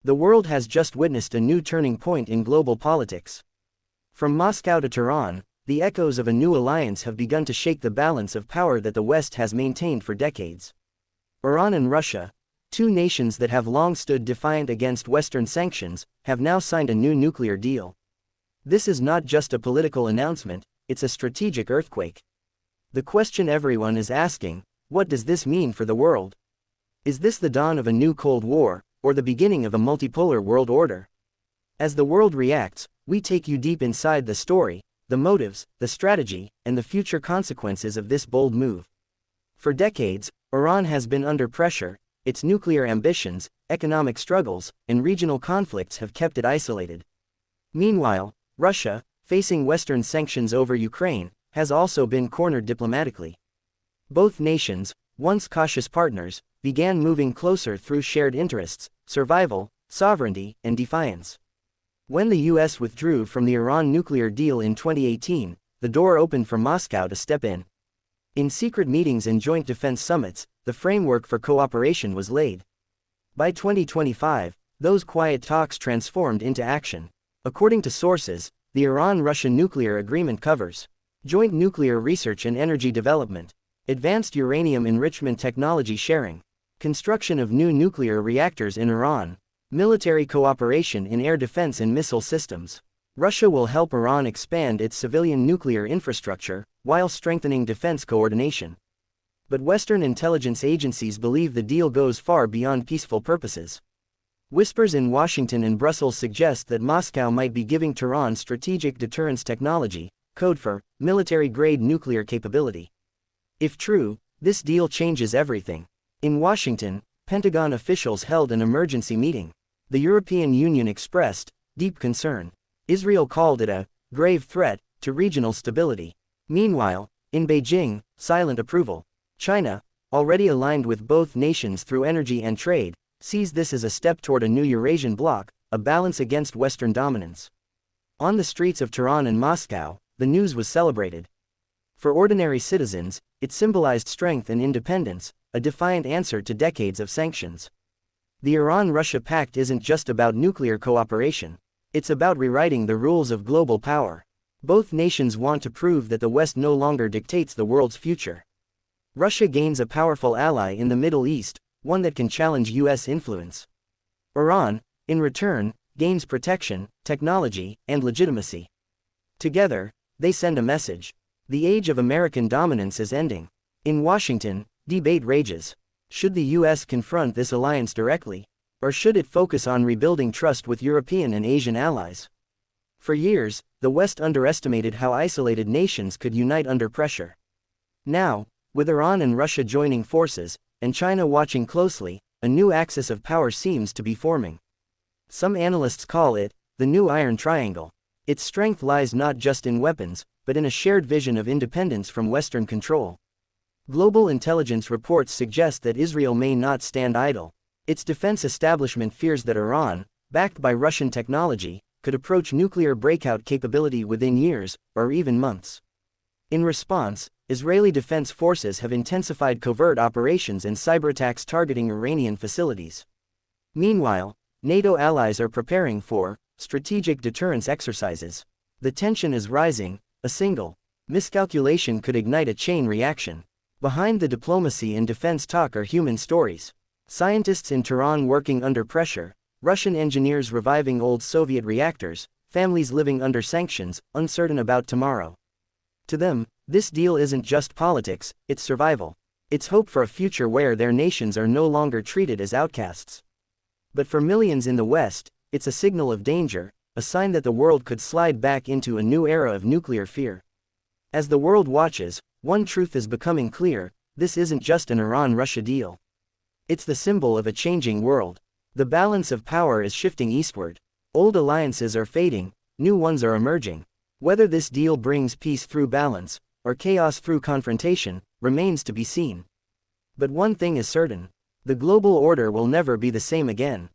The world has just witnessed a new turning point in global politics. From Moscow to Tehran, the echoes of a new alliance have begun to shake the balance of power that the West has maintained for decades. Iran and Russia, two nations that have long stood defiant against Western sanctions, have now signed a new nuclear deal. This is not just a political announcement, it's a strategic earthquake. The question everyone is asking, what does this mean for the world? Is this the dawn of a new Cold War, or the beginning of a multipolar world order? As the world reacts, we take you deep inside the story, the motives, the strategy, and the future consequences of this bold move. For decades, Iran has been under pressure. Its nuclear ambitions, economic struggles, and regional conflicts have kept it isolated. Meanwhile, Russia, facing Western sanctions over Ukraine, has also been cornered diplomatically. Both nations, once cautious partners, began moving closer through shared interests, survival, sovereignty, and defiance. When the US withdrew from the Iran nuclear deal in 2018, the door opened for Moscow to step in. In secret meetings and joint defense summits, the framework for cooperation was laid. By 2025, those quiet talks transformed into action. According to sources, the Iran-Russia nuclear agreement covers joint nuclear research and energy development, advanced uranium enrichment technology sharing, construction of new nuclear reactors in Iran, military cooperation in air defense and missile systems. Russia will help Iran expand its civilian nuclear infrastructure, while strengthening defense coordination. But Western intelligence agencies believe the deal goes far beyond peaceful purposes. Whispers in Washington and Brussels suggest that Moscow might be giving Tehran strategic deterrence technology, code for military-grade nuclear capability. If true, this deal changes everything. In Washington, Pentagon officials held an emergency meeting. The European Union expressed deep concern. Israel called it a grave threat to regional stability. Meanwhile, in Beijing, silent approval. China, already aligned with both nations through energy and trade, sees this as a step toward a new Eurasian bloc, a balance against Western dominance. On the streets of Tehran and Moscow, the news was celebrated. For ordinary citizens, it symbolized strength and independence, a defiant answer to decades of sanctions. The Iran-Russia pact isn't just about nuclear cooperation. It's about rewriting the rules of global power. Both nations want to prove that the West no longer dictates the world's future. Russia gains a powerful ally in the Middle East, one that can challenge US influence. Iran, in return, gains protection, technology, and legitimacy. Together, they send a message. The age of American dominance is ending. In Washington, debate rages. Should the US confront this alliance directly? Or should it focus on rebuilding trust with European and Asian allies? For years, the West underestimated how isolated nations could unite under pressure. Now, with Iran and Russia joining forces, and China watching closely, a new axis of power seems to be forming. Some analysts call it the new Iron Triangle. Its strength lies not just in weapons, but in a shared vision of independence from Western control. Global intelligence reports suggest that Israel may not stand idle. Its defense establishment fears that Iran, backed by Russian technology, could approach nuclear breakout capability within years, or even months. In response, Israeli defense forces have intensified covert operations and cyberattacks targeting Iranian facilities. Meanwhile, NATO allies are preparing for strategic deterrence exercises. The tension is rising. A single miscalculation could ignite a chain reaction. Behind the diplomacy and defense talk are human stories. Scientists in Tehran working under pressure, Russian engineers reviving old Soviet reactors, families living under sanctions, uncertain about tomorrow. To them, this deal isn't just politics, it's survival. It's hope for a future where their nations are no longer treated as outcasts. But for millions in the West, it's a signal of danger, a sign that the world could slide back into a new era of nuclear fear. As the world watches, one truth is becoming clear: this isn't just an Iran-Russia deal. It's the symbol of a changing world. The balance of power is shifting eastward. Old alliances are fading, new ones are emerging. Whether this deal brings peace through balance, or chaos through confrontation, remains to be seen. But one thing is certain: the global order will never be the same again.